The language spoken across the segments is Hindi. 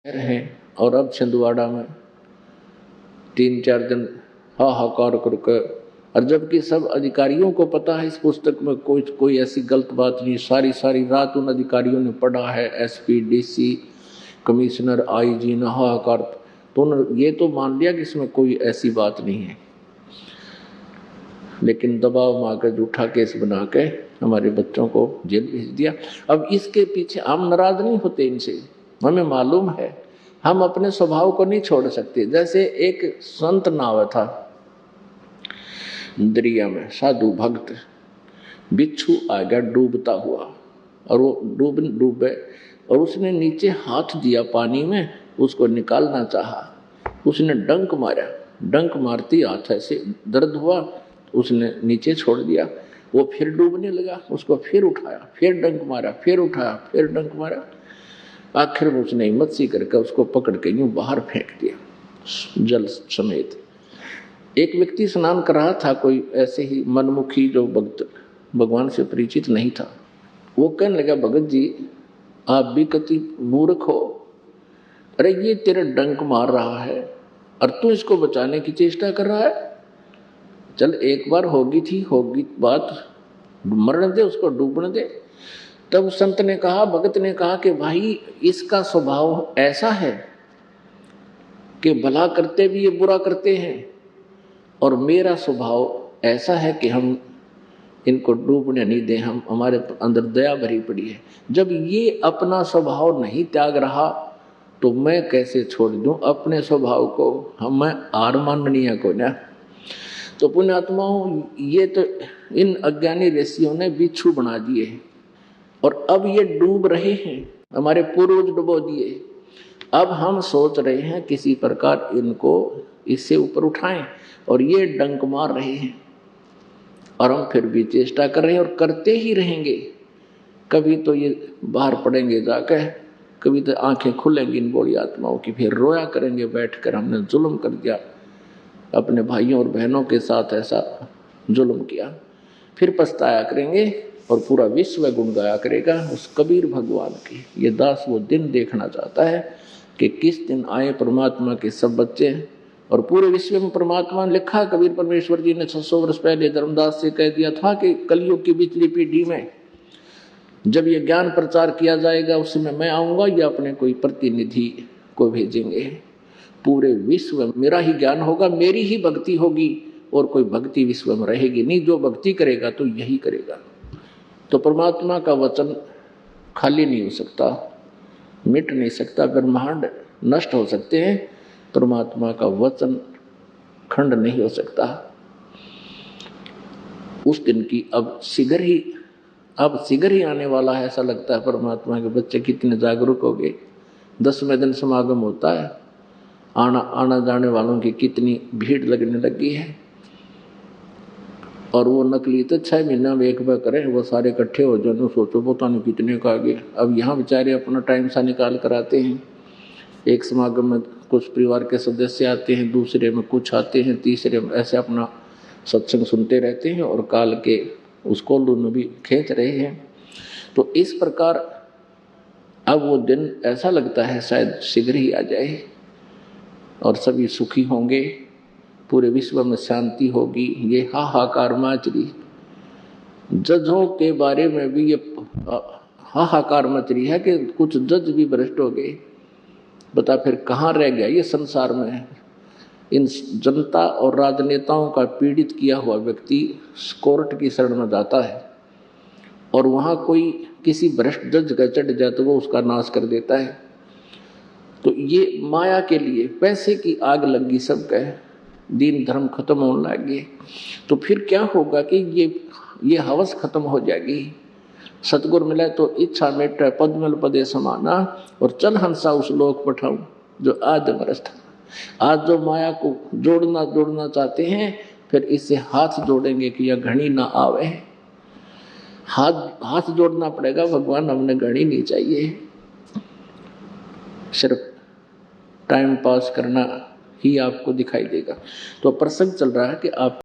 हैं और अब छिंदवाड़ा में 3-4 दिन हाहाकार करके, और जबकि सब अधिकारियों को पता है इस पुस्तक में कोई ऐसी गलत बात नहीं। सारी रात उन अधिकारियों ने पढ़ा है, एसपी, डीसी, कमिश्नर, आईजी ने हाहाकार, तो उन्होंने ये तो मान लिया कि इसमें कोई ऐसी बात नहीं है। लेकिन दबाव में आकर झूठा केस बना के हमारे बच्चों को जेल भेज दिया। अब इसके पीछे हम नाराज नहीं होते इनसे, हमें मालूम है हम अपने स्वभाव को नहीं छोड़ सकते। जैसे एक संत नाव था दरिया में, साधु भक्त, बिच्छू आ गया डूबता हुआ और वो डूबे और उसने नीचे हाथ दिया पानी में, उसको निकालना चाहा, उसने डंक मारा, डंक मारती हाथ ऐसे दर्द हुआ, उसने नीचे छोड़ दिया, वो फिर डूबने लगा, उसको फिर उठाया, फिर डंक मारा, फिर उठाया, फिर डंक मारा, आखिर में उसने हिम्मत सी करके उसको पकड़ के यूं बाहर फेंक दिया जल समेत। एक व्यक्ति स्नान कर रहा था, कोई ऐसे ही मनमुखी जो भक्त भगवान से परिचित नहीं था, वो कहने लगा, भगत जी आप भी कति मूर्ख हो, अरे ये तेरे डंक मार रहा है और तू इसको बचाने की चेष्टा कर रहा है। चल एक बार होगी बात, मरने दे उसको, डूबने दे। तब संत ने कहा, भगत ने कहा कि भाई इसका स्वभाव ऐसा है कि भला करते भी ये बुरा करते हैं, और मेरा स्वभाव ऐसा है कि हम इनको डूबने नहीं दें, हम हमारे अंदर दया भरी पड़ी है। जब ये अपना स्वभाव नहीं त्याग रहा तो मैं कैसे छोड़ दूं अपने स्वभाव को, हमें हार माननी है कोई ना। तो पुण्यात्माओं, ये तो इन अज्ञानी ऋषियों ने बिच्छू बना दिए और अब ये डूब रहे हैं, हमारे पूर्वज डुबो दिए। अब हम सोच रहे हैं किसी प्रकार इनको इससे ऊपर उठाएं, और ये डंक मार रहे हैं और हम फिर भी चेष्टा कर रहे हैं और करते ही रहेंगे। कभी तो ये बाहर पड़ेंगे जाकर, कभी तो आंखें खुलेंगी इन बोली आत्माओं की, फिर रोया करेंगे बैठकर, हमने जुल्म कर दिया अपने भाइयों और बहनों के साथ, ऐसा जुल्म किया। फिर पछताया करेंगे और पूरा विश्व गुण गाया करेगा उस कबीर भगवान की। ये दास वो दिन देखना चाहता है कि किस दिन आए परमात्मा के सब बच्चे, और पूरे विश्व में परमात्मा ने लिखा, कबीर परमेश्वर जी ने 600 वर्ष पहले धर्मदास से कह दिया था कि कलयुग की पिछली पीढ़ी में जब ये ज्ञान प्रचार किया जाएगा उसमें मैं आऊंगा या अपने कोई प्रतिनिधि को भेजेंगे। पूरे विश्व में मेरा ही ज्ञान होगा, मेरी ही भक्ति होगी, और कोई भक्ति विश्व में रहेगी नहीं। जो भक्ति करेगा तो यही करेगा। तो परमात्मा का वचन खाली नहीं हो सकता, मिट नहीं सकता, ब्रह्मांड नष्ट हो सकते हैं, परमात्मा का वचन खंड नहीं हो सकता। उस दिन की अब शीघ्र ही आने वाला है, ऐसा लगता है। परमात्मा के बच्चे कितने जागरूक हो गए। 10वें दिन समागम होता है, आना जाने वालों की कितनी भीड़ लगने लगी है। और वो नकली तो 6 महीना में एक बार करें, वो सारे इकट्ठे हो जाए, सोचो पता नहीं कितने का आगे। अब यहाँ बेचारे अपना टाइम सा निकाल कर आते हैं। एक समागम में कुछ परिवार के सदस्य आते हैं, दूसरे में कुछ आते हैं, तीसरे में ऐसे अपना सत्संग सुनते रहते हैं और काल के उसको लून भी खींच रहे हैं। तो इस प्रकार अब वो दिन ऐसा लगता है शायद शीघ्र ही आ जाए और सभी सुखी होंगे, पूरे विश्व में शांति होगी। ये हाहाकार मच रही, जजों के बारे में भी ये हाहाकार मच रही है कि कुछ जज भी भ्रष्ट हो गए। बता फिर कहाँ रह गया ये संसार में। इन जनता और राजनेताओं का पीड़ित किया हुआ व्यक्ति कोर्ट की शरण में जाता है और वहाँ कोई किसी भ्रष्ट जज का चढ़ जाए तो वो उसका नाश कर देता है। तो ये माया के लिए पैसे की आग लगी सबका, दीन धर्म खत्म होने लगे। तो फिर क्या होगा कि ये हवस खत्म हो जाएगी। सतगुरु मिले तो इच्छा मेटे पद्मल पदे समाना, और चल हंसा उस लोक पठाऊं जो आज मरस्थ। आज जो माया को जोड़ना चाहते हैं, फिर इससे हाथ जोड़ेंगे कि यह घड़ी ना आवे। हाथ जोड़ना पड़ेगा, भगवान हमने घड़ी नहीं चाहिए। सिर्फ टाइम पास करना ही आपको दिखाई देगा। तो प्रसंग चल रहा है कि आप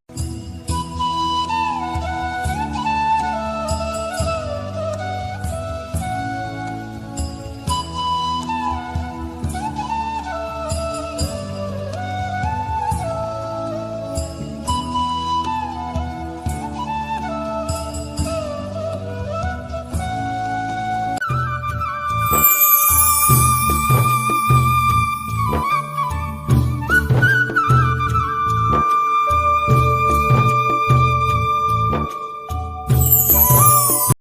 है।